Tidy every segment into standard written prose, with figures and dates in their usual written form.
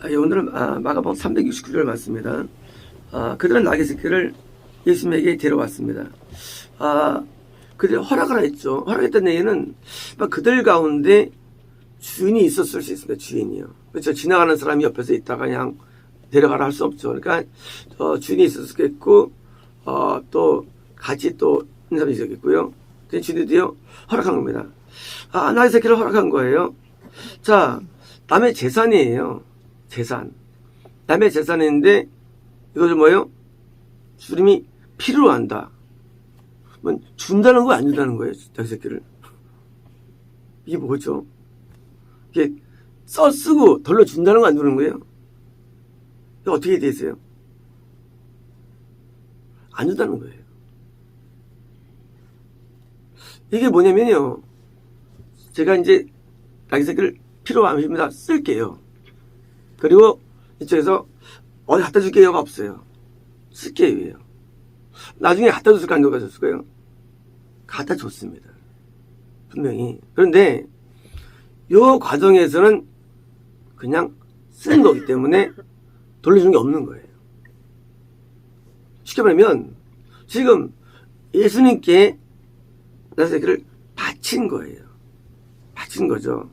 오늘은 마가복음 369절 맞습니다. 그들은 낙의 새끼를 예수님에게 데려왔습니다. 그들이 허락을 했죠. 허락했던 얘기는 그들 가운데 주인이 있었을 수 있습니다. 주인이요. 그렇죠. 지나가는 사람이 옆에서 있다가 그냥 데려가라 할 수 없죠. 그러니까 주인이 있었겠고 또 같이 또 있는 사람이 있었겠고요. 주인들이요 허락한 겁니다. 낙의 새끼를 허락한 거예요. 자, 남의 재산이에요. 재산. 남의 재산인데 이것은 뭐예요? 주님이 필요로 한다. 준다는 거 안 준다는 거예요. 낙의 새끼를. 이게 뭐죠? 이게 쓰고 덜러 준다는 거 안 주는 거예요? 이거 어떻게 되세요? 안 준다는 거예요. 이게 뭐냐면요. 제가 이제 낙의 새끼를 필요합니다. 쓸게요. 그리고 이쪽에서 어디 갖다 줄게요가 없어요. 쓸게요예요. 나중에 갖다 줬을까 안 갖다 줬을까요? 갖다 줬습니다. 분명히. 그런데 이 과정에서는 그냥 쓰는 거기 때문에 돌려주는 게 없는 거예요. 쉽게 말하면 지금 예수님께 낙의 새끼를 바친 거예요. 바친 거죠.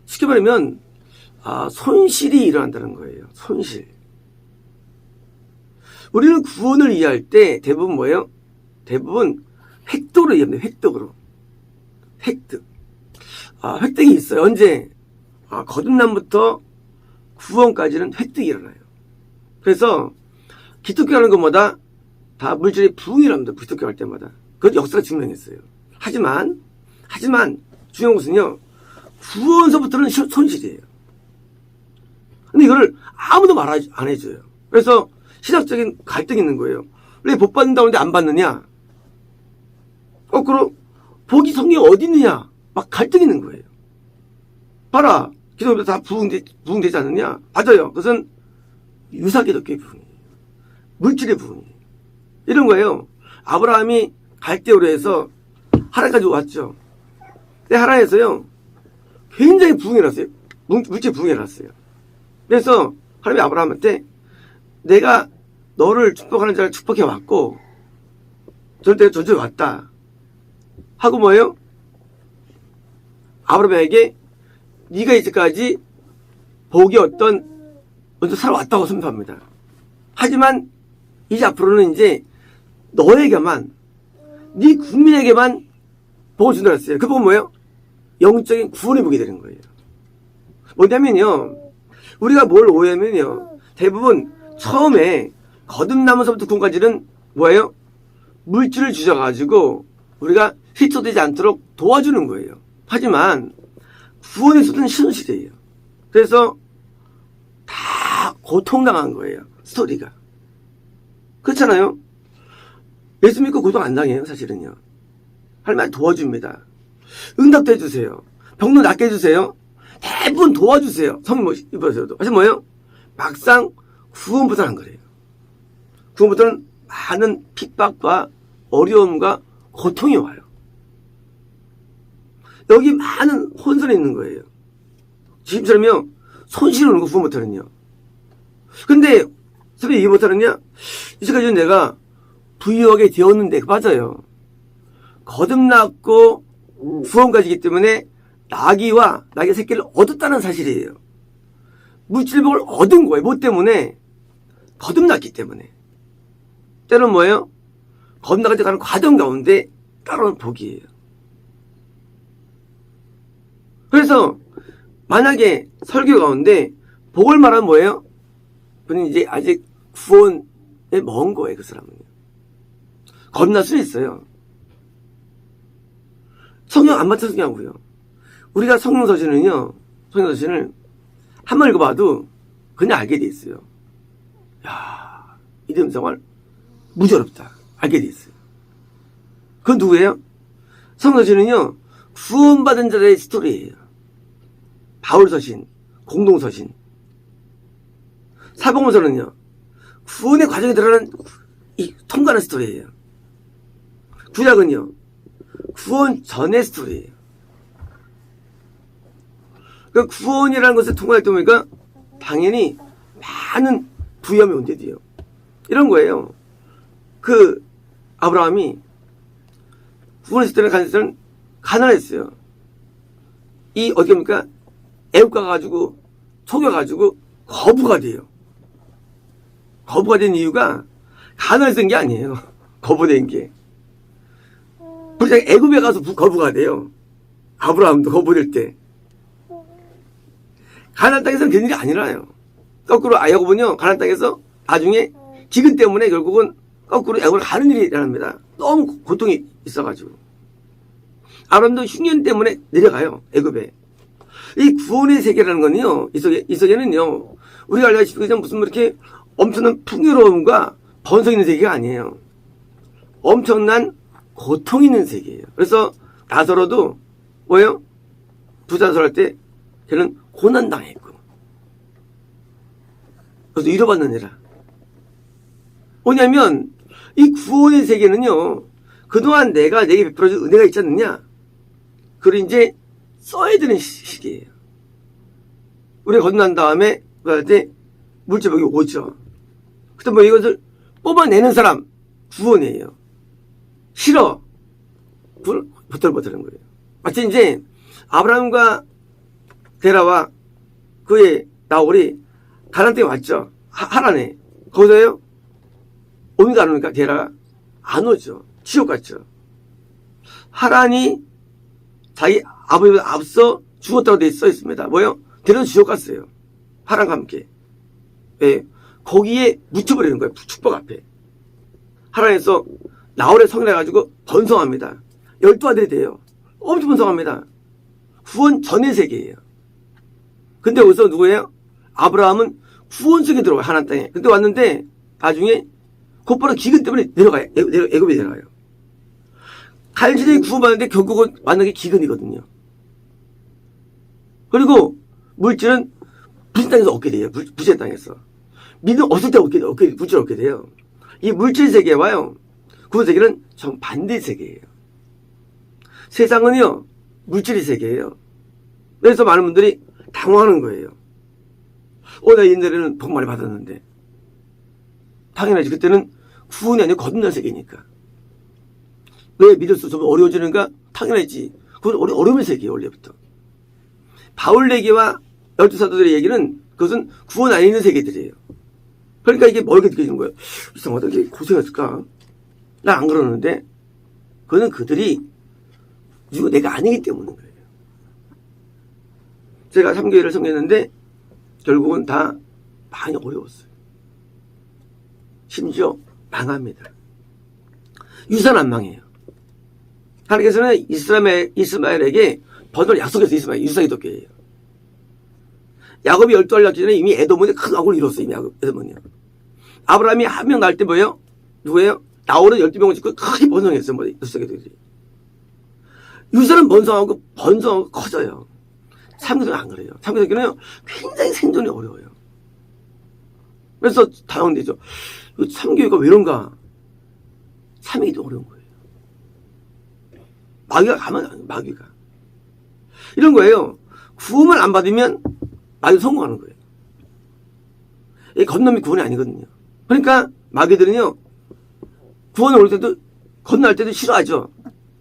쉽게 말하면 손실이 일어난다는 거예요. 손실. 우리는 구원을 이해할 때 대부분 뭐예요? 대부분 획득으로 이해합니다. 획득으로. 획득. 획득이 있어요. 언제? 거듭남부터 구원까지는 획득이 일어나요. 그래서 기독교 하는 것마다 다 물질의 부흥이랍니다. 기독교 할 때마다. 그것도 역사가 증명했어요. 하지만 중요한 것은요. 구원서부터는 손실이에요. 근데 이거를 아무도 말 안 해줘요. 그래서 신학적인 갈등이 있는 거예요. 왜 복 받는다고 하는데 안 받느냐? 거꾸로 복이 성경에 어디 있느냐? 막 갈등이 있는 거예요. 봐라. 기독교도 다 부흥되지 않느냐? 맞아요. 그것은 유사기독교의 부흥이에요. 물질의 부흥이에요. 이런 거예요. 아브라함이 갈대오로 해서 하란까지 왔죠. 근데 하란에서요. 굉장히 부흥해놨어요. 물질 부흥해놨어요. 그래서 하나님이 아브라함한테 내가 너를 축복하는 자를 축복해왔고 저를 저주해왔다. 하고 뭐예요? 아브라함에게 네가 이제까지 복이 먼저 살아왔다고 선포합니다. 하지만 이제 앞으로는 이제 너에게만 네 국민에게만 복을 준다고 했어요. 그 복은 뭐예요? 영적인 구원의 복이 되는 거예요. 뭐냐면요. 우리가 뭘 오해하면요. 대부분 처음에 거듭나면서부터 구원까지는 뭐예요? 물질을 주셔가지고 우리가 휘초되지 않도록 도와주는 거예요. 하지만 구원에서는 현실이에요. 그래서 다 고통당한 거예요. 스토리가. 그렇잖아요. 예수 믿고 고통 안 당해요. 사실은요. 하나님 도와줍니다. 응답도 해주세요. 병도 낫게 해주세요. 대부분 도와주세요. 성령 입어서도. 하지만 뭐예요? 막상 구원부터는 안 그래요. 구원부터는 많은 핍박과 어려움과 고통이 와요. 여기 많은 혼선이 있는 거예요. 지금처럼요. 손실이 오는 거 구원부터는요. 근데 선생님 이해 못하느냐? 이제까지 내가 부유하게 되었는데 맞아요. 거듭났고 구원까지이기 때문에 낙의 새끼를 얻었다는 사실이에요. 물질복을 얻은 거예요. 뭐 때문에? 거듭났기 때문에. 때는 뭐예요? 거듭나가지 가는 과정 가운데 따라오는 복이에요. 그래서 만약에 설교 가운데 복을 말하면 뭐예요? 그는 이제 아직 구원에 먼 거예요. 그 사람은요. 거듭날 수는 있어요. 성경 안 맞춰서 하고요. 우리가 성경서신은요. 성경서신을 한 번 읽어봐도 그냥 알게 돼 있어요. 야, 이름 정말 무지어렵다. 알게 돼 있어요. 그건 누구예요? 성경서신은요. 구원받은 자들의 스토리예요. 바울서신, 공동서신. 사복음서는요. 구원의 과정에 들어가는 통과하는 스토리예요. 구약은요. 구원 전의 스토리예요. 그 구원이라는 것을 통과할 때 보니까 당연히 많은 부염이 온대도요. 이런 거예요. 그 아브라함이 구원했을 때는 가난했어요. 이 어떻게 합니까? 애국가 가지고 속여가지고 거부가 돼요. 거부가 된 이유가 가난해서 된 게 아니에요. 거부된 게. 그래서 애굽에 가서 거부가 돼요. 아브라함도 거부될 때. 가나안 땅에서는 그런 일이 아니라요. 거꾸로 야곱은요, 가나안 땅에서 나중에 기근 때문에 결국은 거꾸로 애굽을 가는 일이 일어납니다. 너무 고통이 있어가지고. 아브라함도 흉년 때문에 내려가요, 애굽에. 이 구원의 세계라는 건요, 이 세계는요, 우리가 알다시피 그냥 무슨 이렇게 엄청난 풍요로움과 번성 있는 세계가 아니에요. 엄청난 고통 있는 세계예요. 그래서 나사로도 뭐예요? 부자설 할 때 걔는 고난당했고, 그래서 위로받는 애라. 뭐냐면 이 구원의 세계는요, 그동안 내가 내게 베풀어준 은혜가 있지 않느냐, 그걸 이제 써야 되는 시기예요. 우리가 건넌 다음에 그럴 때 물질복이 오죠. 그때 뭐 이것을 뽑아내는 사람 구원이에요. 싫어, 그걸 버텨는 거예요. 마치 이제 아브라함과 데라와 그의 나홀이 가나안 땅에 왔죠. 하란에. 거기서요, 옵니까 안 옵니까? 데라가 안 오죠. 지옥 갔죠. 하란이 자기 아버지보다 앞서 죽었다고 써 있습니다. 뭐요? 데라는 지옥 갔어요. 하란과 함께. 예. 거기에 묻혀버리는 거예요. 축복 앞에. 하란에서 나홀의 성이라 가지고 번성합니다. 12아들이 돼요. 엄청 번성합니다. 구원 전의 세계예요. 근데 여기서 누구예요? 아브라함은 구원 속에 들어가요. 하나님 땅에. 근데 왔는데 나중에 곧바로 기근 때문에 내려가요. 애굽에 내려가요. 갈지대에 구원받는데 결국은 만난 게 기근이거든요. 그리고 물질은 부신 땅에서 얻게 돼요. 부신 땅에서. 믿음 없을 때 물질 얻게 돼요. 이 물질 세계와요, 구원 세계는 정반대 세계예요. 세상은요, 물질의 세계예요. 그래서 많은 분들이 당황하는 거예요. 나 옛날에는 복 많이 받았는데. 당연하지. 그때는 구원이 아니라 거듭난 세계니까. 왜 믿을수 좀 어려워지는가? 당연하지. 그건 어려움의 세계예요, 원래부터. 바울 얘기와 12사도들의 얘기는 그것은 구원 안에 있는 세계들이에요. 그러니까 이게 멀게 느껴지는 거예요. 이상하다. 이게 고생했을까? 난 안 그러는데. 그거는 그들이 이거 내가 아니기 때문인 거예요. 제가 3교회를 섬겼는데 결국은 다 많이 어려웠어요. 심지어 망합니다. 유산 안 망해요. 하나님께서는 이스마엘에게 번호를 약속했어요. 유산이 덮개예요. 야곱이 12알 낳기 전에 이미 에돔에 큰 악을 이뤘어요. 이미 에돔은요. 아브라함이 한 명 낳을 때 뭐예요? 누구예요? 나홀은 12명을 짓고 크게 번성했어요. 유산들이. 유산은 번성하고 커져요. 참교도는 안 그래요. 참교도는 굉장히 생존이 어려워요. 그래서 당황되죠. 참교회가 왜 이런가? 참이기도 어려운 거예요. 마귀가 가만 안, 마귀가. 이런 거예요. 구원을 안 받으면 마귀도 성공하는 거예요. 이 건너면 구원이 아니거든요. 그러니까 마귀들은요, 구원을 올 때도, 건너할 때도 싫어하죠.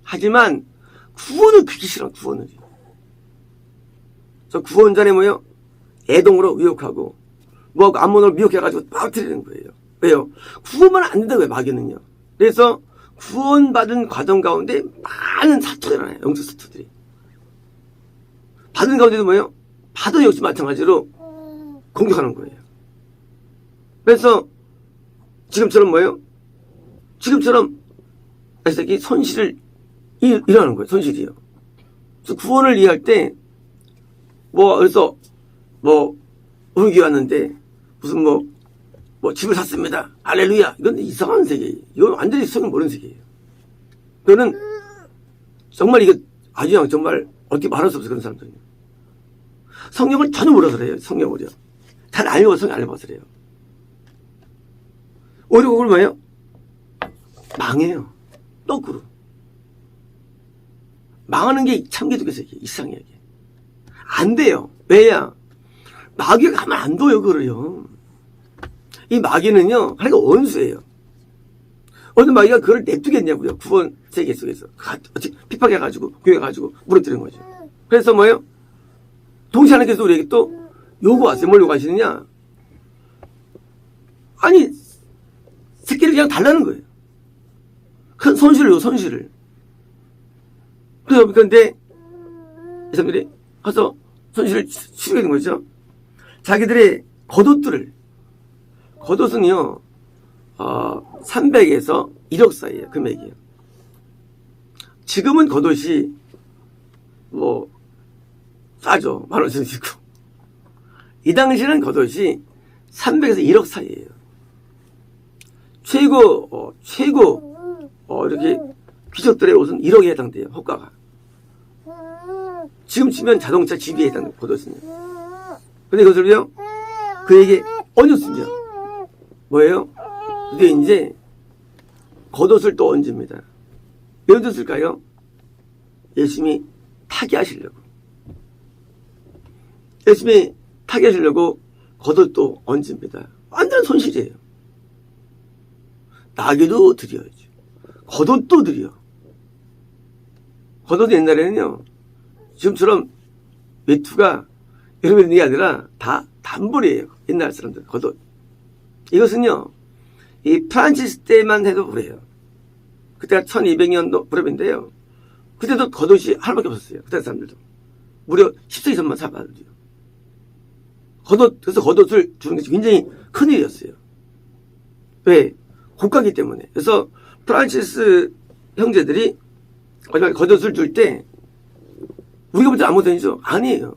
하지만 구원을 그렇게 싫어, 구원을. 저 구원자네 뭐예요? 애동으로 유혹하고, 뭐하고 암몬으로 미혹해가지고 빠뜨리는 거예요. 왜요? 구원만 안 된다고요, 마귀는요. 그래서 구원받은 과정 가운데 많은 사투가 일어나요, 영적 사투들이. 받은 가운데도 뭐예요? 받은 역시 마찬가지로 공격하는 거예요. 그래서 지금처럼 뭐예요? 지금처럼 이 손실을 일어나는 거예요. 손실이요. 그래서 구원을 이해할 때 그래서 우리 교회 왔는데 무슨 집을 샀습니다. 할렐루야. 이건 이상한 세계예요. 이건 완전히 성경 모르는 세계예요. 그거는 정말 이거 아주 정말 어떻게 말할 수 없어요. 그런 사람들은요. 성경을 전혀 몰라서 그래요. 성경을요. 잘 안 읽어서 성경 안 읽어서 그래요. 오히려 그걸 뭐예요? 망해요. 거꾸로. 망하는 게 참기독의 세계, 이상하게. 안 돼요. 왜야? 마귀가 가만 안 둬요, 그거를요. 이 마귀는요, 하나가 원수예요. 어느 마귀가 그걸 냅두겠냐고요. 구원 세계 속에서. 핍박해가지고, 교회가지고, 무너뜨리는 거죠. 그래서 뭐예요? 동시에 하나님께서 우리에게 또 요구하세요. 뭘 요구하시느냐? 아니, 새끼를 그냥 달라는 거예요. 큰 손실을 요, 손실을. 그런데, 이 사람들이 가서 손실을 치르게 된 거죠. 자기들의 겉옷은요, 300에서 1억 사이에요, 금액이에요. 지금은 겉옷이, 싸죠. 10,000원씩 있고. 이 당시는 겉옷이 300에서 1억 사이에요. 최고, 이렇게 귀족들의 옷은 1억에 해당돼요, 호가가. 지금 치면 자동차 GB에 해당돼요, 겉옷은요. 근데 그것을요, 그에게 얹었습니다. 뭐예요? 그게 이제 겉옷을 또 얹습니다. 왜 얹었을까요? 예수님이 타개하시려고. 예수님이 타개하시려고 겉옷도 얹습니다. 완전 손실이에요. 나귀도 드려야죠. 겉옷도 드려. 겉옷도 옛날에는요, 지금처럼 외투가 여러 개 아니라 다 단벌이에요. 옛날 사람들 겉옷. 이것은요, 이 프란치스 때만 해도 그래요. 그때가 1200년도 무렵인데요. 그때도 겉옷이 하나밖에 없었어요. 그때 사람들도. 무려 10세 이상만 사봤어요. 그래서 겉옷을 주는 게 굉장히 큰 일이었어요. 왜? 고가기 때문에. 그래서 프란치스 형제들이 겉옷을 줄 때, 우리가 볼 때 아무것도 아니죠? 아니에요.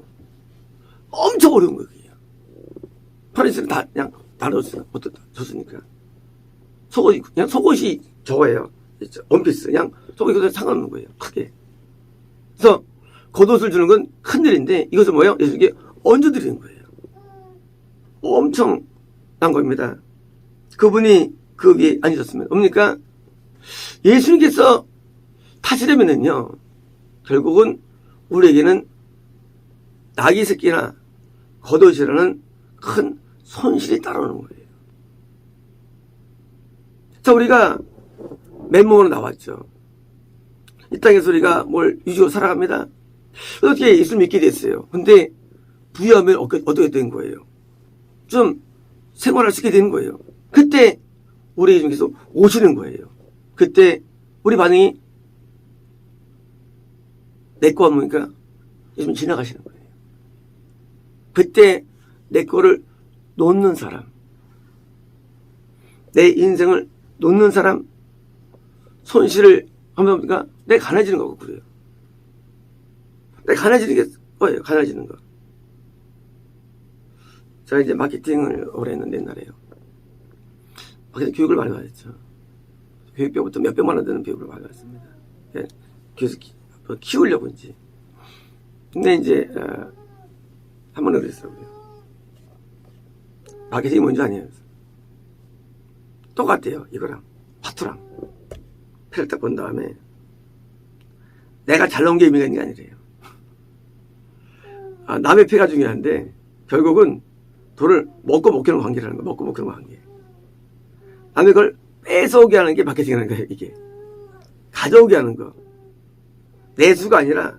엄청 어려운 거예요. 프란치스는 다 그냥 나눠줬어요. 줬으니까. 속옷이 저거예요. 원피스. 그냥 속옷이 그대로 상관없는 거예요. 크게. 그래서 겉옷을 주는 건 큰일인데, 이것은 뭐예요? 예수님께 얹어드리는 거예요. 엄청난 겁니다. 그분이 거기에 앉으셨으면. 뭡니까? 예수님께서 타시려면은요, 결국은 우리에게는 나귀 새끼나 겉옷이라는 큰 손실이 따라오는 거예요. 자, 우리가 맨몸으로 나왔죠. 이 땅에서 우리가 뭘 유지로 살아갑니다. 어떻게 예수를 믿게 됐어요. 근데 부유하면 어떻게 된 거예요? 좀 생활할 수 있게 되는 거예요. 그때 우리 예수님께서 오시는 거예요. 그때 우리 반응이 내 거 하니까 예수님 지나가시는 거예요. 그때 내 거를 놓는 사람, 내 인생을 놓는 사람, 손실을 하면 뭡니까? 내가 가난해지는 거고 그래요. 내가 가난해지는 게 뭐예요? 가난해지는 거. 제가 이제 마케팅을 오래 했는데 옛날에요. 마케팅 교육을 많이 받았죠. 교육비부터 몇백만 원 되는 교육을 많이 받았습니다. 그래서 키우려고 이제. 근데 이제 한 번은 그랬더라고요. 마케팅이 뭔지 아니에요. 똑같아요. 이거랑 화투랑 패를 딱 본 다음에 내가 잘 나온 게 의미가 있는 게 아니래요. 남의 패가 중요한데 결국은 돈을 먹고 못 키우는 관계라는 거. 먹고 못 키우는 관계. 남의 걸 뺏어오게 하는 게 마케팅이라는 거예요. 이게 가져오게 하는 거. 내수가 아니라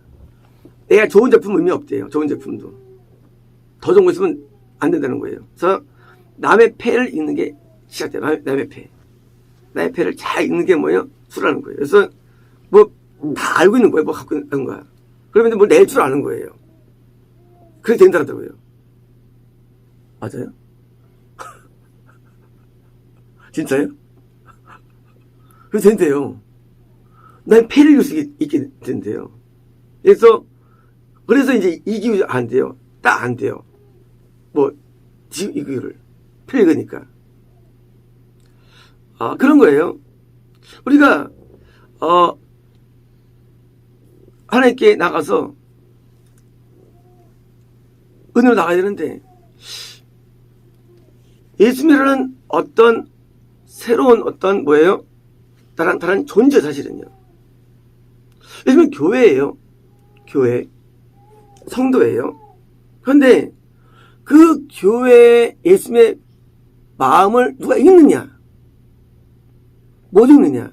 내가 좋은 제품 의미 없대요. 좋은 제품도 더 좋은 거 있으면 안 된다는 거예요. 그래서 남의 패를 읽는 게 시작돼요. 남의 패. 남의 패를 잘 읽는 게 뭐예요? 수라는 거예요. 그래서 뭐 다 알고 있는 거예요. 뭐 갖고 있는 거야. 그러면 뭐 낼 줄 아는 거예요. 그렇게 된다더라고요. 맞아요? 진짜요? 그래서 된대요. 난 패를 읽을 수 있게 된대요. 그래서 이제 이기고 안 돼요. 딱 안 돼요. 뭐, 이거를. 패를 읽으니까. 그런 거예요. 우리가, 하나님께 나가서 은혜로 나가야 되는데, 예수님이라는 어떤 새로운 어떤 뭐예요? 다른 존재 사실은요. 예수님은 교회예요. 교회. 성도예요. 그런데 그 교회에 예수님의 마음을 누가 읽느냐? 못 읽느냐?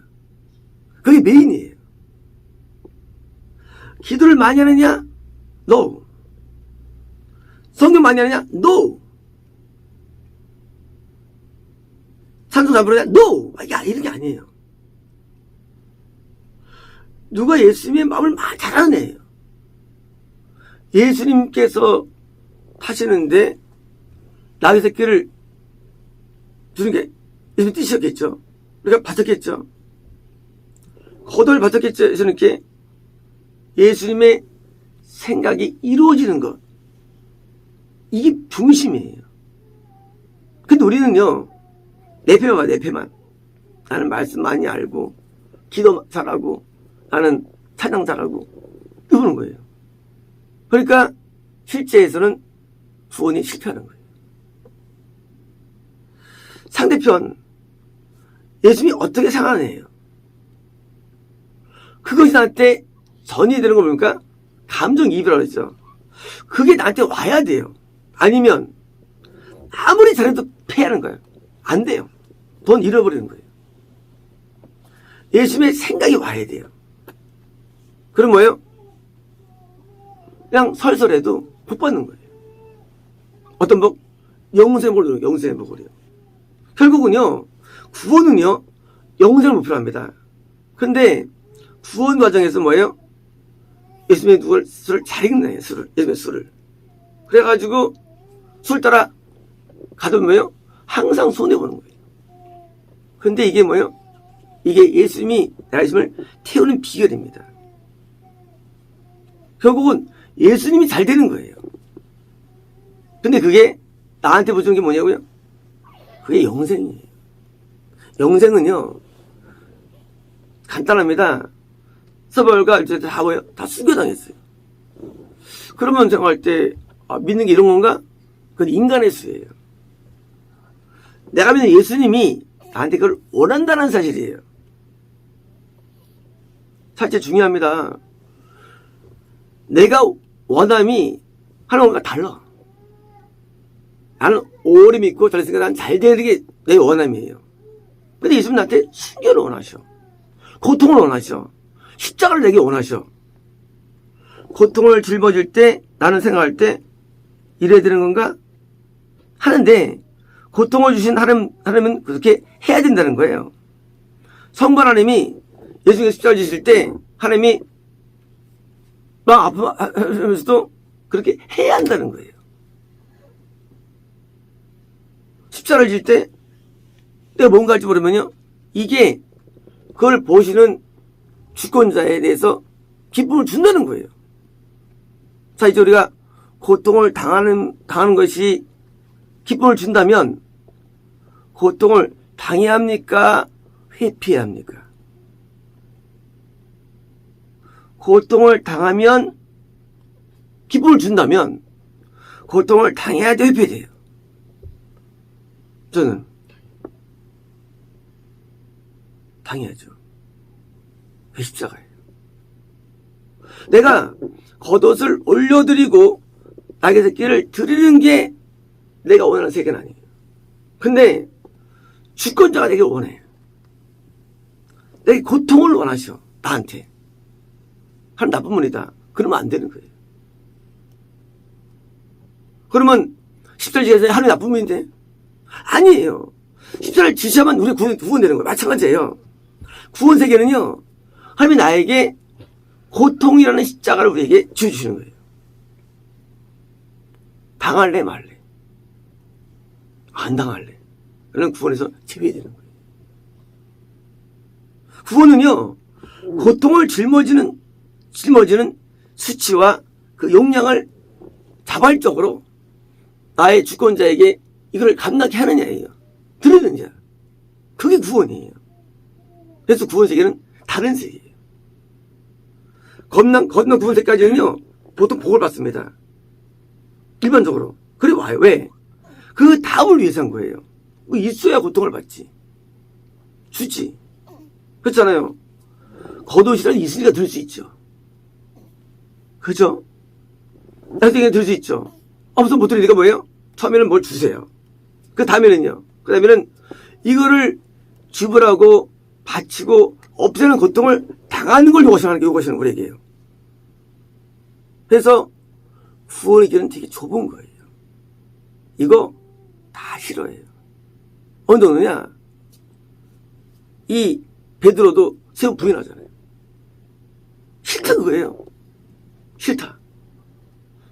그게 메인이에요. 기도를 많이 하느냐? No. 성경 많이 하느냐? No. 찬송 잘 부르냐? No. 야, 이런 게 아니에요. 누가 예수님의 마음을 잘 아는 애예요. 예수님께서 하시는데 나귀 새끼를 주는 게 예수님 뜻이었겠죠. 우리가 받았겠죠. 거덜 받았겠죠. 예수님께 예수님의 생각이 이루어지는 것, 이게 중심이에요. 근데 우리는요, 내 패만 봐, 내 패만. 나는 말씀 많이 알고 기도 잘하고 나는 찬양 잘하고 이러는 거예요. 그러니까 실제에서는 구원이 실패하는 거예요. 상대편 예수님이 어떻게 생각하느냐예요. 그것이 나한테 전이 되는 거 보니까 감정이입이라고 했죠. 그게 나한테 와야 돼요. 아니면 아무리 잘해도 패하는 거예요. 안 돼요. 돈 잃어버리는 거예요. 예수님의 생각이 와야 돼요. 그럼 뭐예요? 그냥 설설해도 복 받는 거예요. 어떤 복? 영생의 복을 누려요. 영생의 복을요. 결국은요, 구원은요, 영생을 목표로 합니다. 근데 구원 과정에서 뭐예요? 예수님의 누굴 술을 잘 읽나요? 예수님의 술을. 그래가지고 술 따라 가도 뭐예요? 항상 손해보는 거예요. 근데 이게 뭐예요? 이게 예수님이 예수님을 태우는 비결입니다. 결국은 예수님이 잘 되는 거예요. 근데 그게 나한테 보여주는 게 뭐냐고요? 그게 영생이에요. 영생은요, 간단합니다. 서벌과 이제 다 뭐예요? 다 순교당했어요. 그러면 생각할 때, 믿는 게 이런 건가? 그건 인간의 수예요. 내가 믿는 예수님이 나한테 그걸 원한다는 사실이에요. 사실 중요합니다. 내가 원함이 하나님과 달라. 나는 오래 믿고 잘했으니까 난 잘 되는 게 내 원함이에요. 근데 예수님 나한테 순교를 원하셔. 고통을 원하셔. 십자가를 내게 원하셔. 고통을 짊어질 때 나는 생각할 때 이래야 되는 건가? 하는데 고통을 주신 하나님은 그렇게 해야 된다는 거예요. 성부 하나님이 예수님께서 십자가를 지실 때 하나님이 막 아프면서도 그렇게 해야 한다는 거예요. 십자가를 질 때 내가 뭔가 할지 모르면요, 이게 그걸 보시는 주권자에 대해서 기쁨을 준다는 거예요. 자, 이제 우리가 고통을 당하는 것이 기쁨을 준다면 고통을 당해야 합니까? 회피해야 합니까? 고통을 당하면 기쁨을 준다면 고통을 당해야 돼, 회피해야 돼요. 저는 당해야죠. 그 십자가예요. 내가 겉옷을 올려드리고 낙의 새끼를 드리는 게 내가 원하는 세계는 아니에요. 근데 주권자가 되길 원해. 내게 고통을 원하셔. 나한테. 하나님 나쁜 분이다. 그러면 안 되는 거예요. 그러면 십자가를 지어서 하나님 나쁜 분인데? 아니에요. 십자가를 지셔야만 우리 구원되는 거예요. 마찬가지예요. 구원 세계는요, 하나님이 나에게 고통이라는 십자가를 우리에게 주시는 거예요. 당할래 말래. 안 당할래. 그런 구원에서 제외되는 거예요. 구원은요, 고통을 짊어지는 수치와 그 용량을 자발적으로 나의 주권자에게 이걸 감당케 하느냐예요. 드리는 자. 그게 구원이에요. 그래서 구원 세계는 다른 세계예요. 건너 구원 세계까지는요, 보통 복을 받습니다. 일반적으로. 그래 와요. 왜? 그 다음을 위해서 한 거예요. 뭐 있어야 고통을 받지. 주지. 그렇잖아요. 겉옷이라도 있으니까 들 수 있죠. 그죠? 나중에 들 수 있죠. 없으면 못 들으니까 뭐예요? 처음에는 뭘 주세요. 그 다음에는요. 그 다음에는 이거를 지불하고 바치고 없애는 고통을 당하는 걸 요구하시는 우리에게요. 그래서 구원의 길은 되게 좁은 거예요. 이거 다 싫어해요. 어느 정도냐? 이 베드로도 세우 부인하잖아요. 싫다 그거예요. 싫다.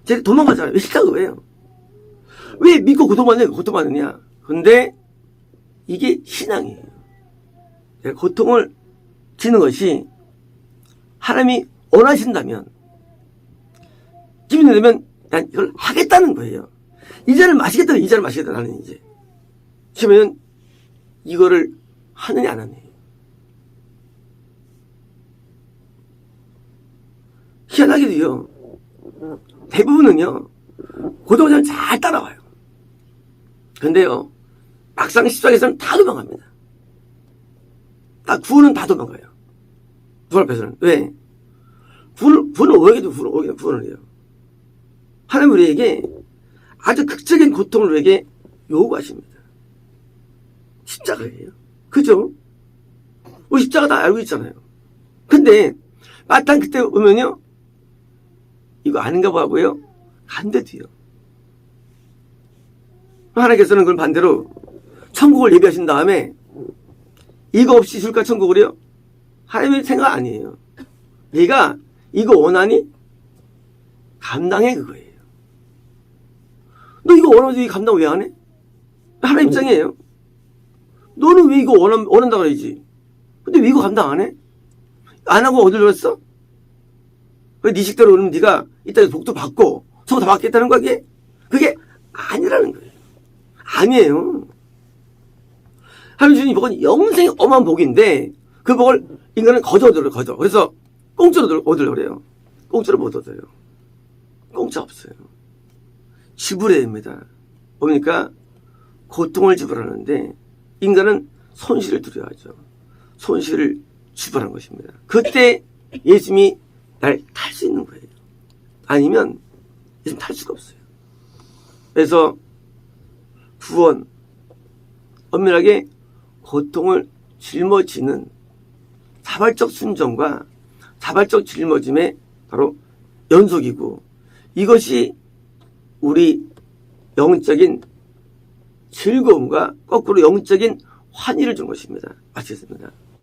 쟤 도망가잖아요. 왜 싫다 그거예요. 왜 믿고 고통받느냐? 근데 이게 신앙이에요. 고통을 지는 것이 하나님이 원하신다면, 기분이 되면 난 이걸 하겠다는 거예요. 이 잔을 마시겠다, 이 잔을 마시겠다, 나는 이제. 그러면 이거를 하느냐, 안 하느냐. 희한하게도요, 대부분은요, 고통을 잘 따라와요. 근데요, 막상 십자가에서는 다 도망갑니다. 구원은 다 도망가요. 구원 앞에서는. 왜? 구원은 오해도 구원을 해요. 하나님 우리에게 아주 극적인 고통을 우리에게 요구하십니다. 십자가예요. 그죠? 우리 십자가 다 알고 있잖아요. 근데 마땅 그때 오면요, 이거 아닌가 봐 하고요, 간대도요. 하나님께서는 그걸 반대로 천국을 예비하신 다음에 이거 없이 줄까 천국을요? 하나님의 생각 아니에요. 네가 이거 원하니? 감당해 그거예요. 너 이거 원하면서 이 감당 왜 안 해? 하나님 입장이에요. 너는 왜 이거 원한다 그러지? 근데 왜 이거 감당 안 해? 안 하고 어딜 들었어? 네 식대로 오면 네가 이따 복도 받고 저거 다 받겠다는 거야? 그게 아니라는 거예요. 아니에요. 하나님 주신 복은 영생 어마어마한 복인데 그 복을 인간은 거저. 그래서 공짜로 얻으려고 그래요. 공짜로 못 얻어요. 공짜 없어요. 지불해야 합니다. 보니까 고통을 지불하는데 인간은 손실을 두려워하죠. 손실을 지불하는 것입니다. 그때 예수님이 날 탈 수 있는 거예요. 아니면 예수님 탈 수가 없어요. 그래서 구원, 엄밀하게 고통을 짊어지는 자발적 순종과 자발적 짊어짐의 바로 연속이고, 이것이 우리 영적인 즐거움과 거꾸로 영적인 환희를 준 것입니다. 마치겠습니다.